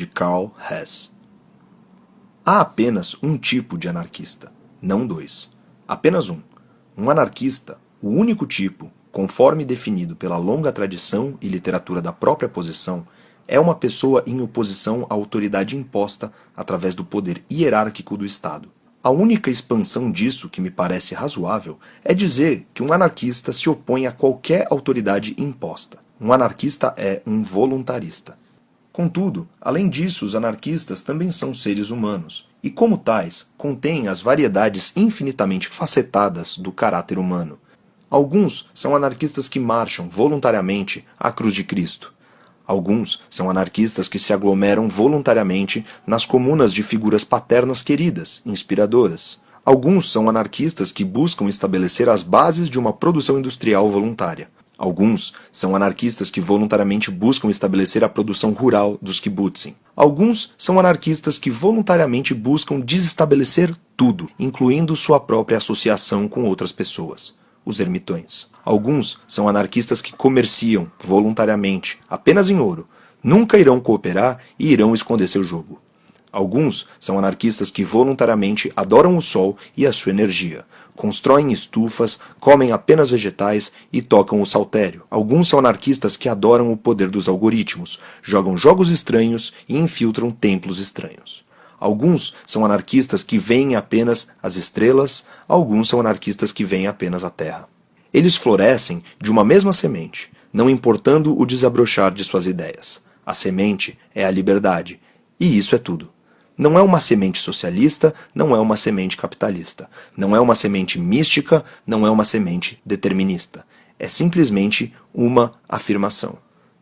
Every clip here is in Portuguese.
de Karl Hess. Há apenas um tipo de anarquista, não dois. Apenas um. Um anarquista, o único tipo, conforme definido pela longa tradição e literatura da própria posição, é uma pessoa em oposição à autoridade imposta através do poder hierárquico do Estado. A única expansão disso que me parece razoável é dizer que um anarquista se opõe a qualquer autoridade imposta. Um anarquista é um voluntarista. Contudo, além disso, os anarquistas também são seres humanos, e como tais, contêm as variedades infinitamente facetadas do caráter humano. Alguns são anarquistas que marcham voluntariamente à cruz de Cristo. Alguns são anarquistas que se aglomeram voluntariamente nas comunas de figuras paternas queridas, inspiradoras. Alguns são anarquistas que buscam estabelecer as bases de uma produção industrial voluntária. Alguns são anarquistas que voluntariamente buscam estabelecer a produção rural dos kibbutzim. Alguns são anarquistas que voluntariamente buscam desestabelecer tudo, incluindo sua própria associação com outras pessoas, os ermitões. Alguns são anarquistas que comerciam voluntariamente, apenas em ouro, nunca irão cooperar e irão esconder seu jogo. Alguns são anarquistas que voluntariamente adoram o sol e a sua energia, constroem estufas, comem apenas vegetais e tocam o saltério. Alguns são anarquistas que adoram o poder dos algoritmos, jogam jogos estranhos e infiltram templos estranhos. Alguns são anarquistas que veem apenas as estrelas, alguns são anarquistas que veem apenas a terra. Eles florescem de uma mesma semente, não importando o desabrochar de suas ideias. A semente é a liberdade, e isso é tudo. Não é uma semente socialista, não é uma semente capitalista. Não é uma semente mística, não é uma semente determinista. É simplesmente uma afirmação.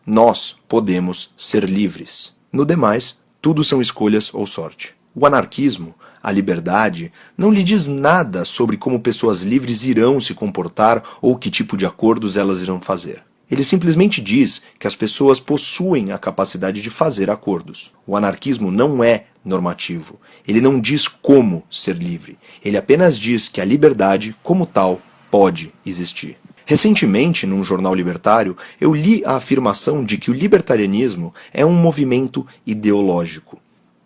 Nós podemos ser livres. No demais, tudo são escolhas ou sorte. O anarquismo, a liberdade, não lhe diz nada sobre como pessoas livres irão se comportar ou que tipo de acordos elas irão fazer. Ele simplesmente diz que as pessoas possuem a capacidade de fazer acordos. O anarquismo não é normativo. Ele não diz como ser livre. Ele apenas diz que a liberdade, como tal, pode existir. Recentemente, num jornal libertário, eu li a afirmação de que o libertarianismo é um movimento ideológico.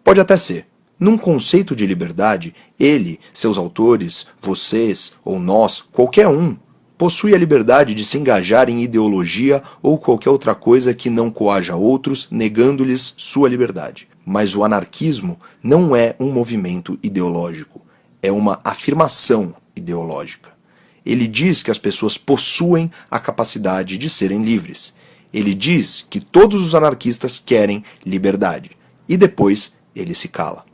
Pode até ser. Num conceito de liberdade, ele, seus autores, vocês ou nós, qualquer um, possui a liberdade de se engajar em ideologia ou qualquer outra coisa que não coaja outros, negando-lhes sua liberdade. Mas o anarquismo não é um movimento ideológico, é uma afirmação ideológica. Ele diz que as pessoas possuem a capacidade de serem livres. Ele diz que todos os anarquistas querem liberdade. E depois ele se cala.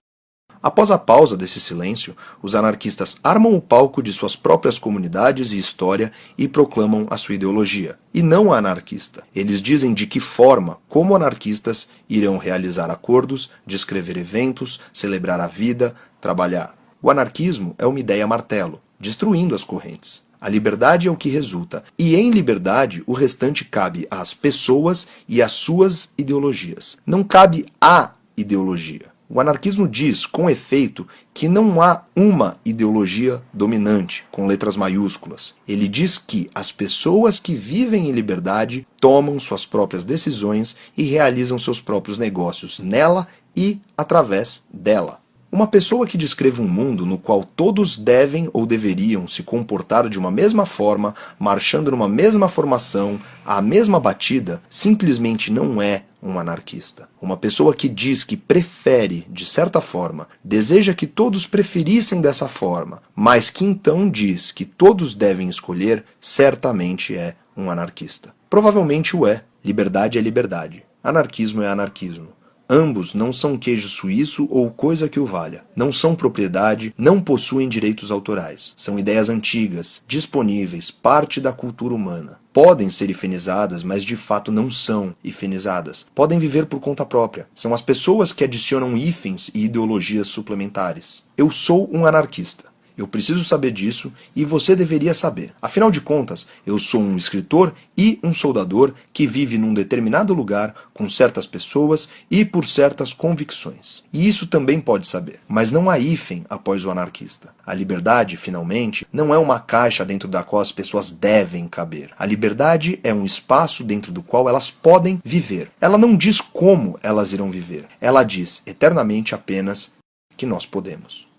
Após a pausa desse silêncio, os anarquistas armam o palco de suas próprias comunidades e história e proclamam a sua ideologia. E não a anarquista. Eles dizem de que forma, como anarquistas, irão realizar acordos, descrever eventos, celebrar a vida, trabalhar. O anarquismo é uma ideia martelo, destruindo as correntes. A liberdade é o que resulta, e em liberdade o restante cabe às pessoas e às suas ideologias. Não cabe à ideologia. O anarquismo diz, com efeito, que não há uma ideologia dominante, com letras maiúsculas. Ele diz que as pessoas que vivem em liberdade tomam suas próprias decisões e realizam seus próprios negócios nela e através dela. Uma pessoa que descreva um mundo no qual todos devem ou deveriam se comportar de uma mesma forma, marchando numa mesma formação, à mesma batida, simplesmente não é um anarquista. Uma pessoa que diz que prefere, de certa forma, deseja que todos preferissem dessa forma, mas que então diz que todos devem escolher, certamente é um anarquista. Provavelmente o é. Liberdade é liberdade. Anarquismo é anarquismo. Ambos não são queijo suíço ou coisa que o valha. Não são propriedade, não possuem direitos autorais. São ideias antigas, disponíveis, parte da cultura humana. Podem ser hifenizadas, mas de fato não são hifenizadas. Podem viver por conta própria. São as pessoas que adicionam hífens e ideologias suplementares. Eu sou um anarquista. Eu preciso saber disso e você deveria saber. Afinal de contas, eu sou um escritor e um soldador que vive num determinado lugar com certas pessoas e por certas convicções. E isso também pode saber. Mas não há hífen após o anarquista. A liberdade, finalmente, não é uma caixa dentro da qual as pessoas devem caber. A liberdade é um espaço dentro do qual elas podem viver. Ela não diz como elas irão viver. Ela diz eternamente apenas que nós podemos.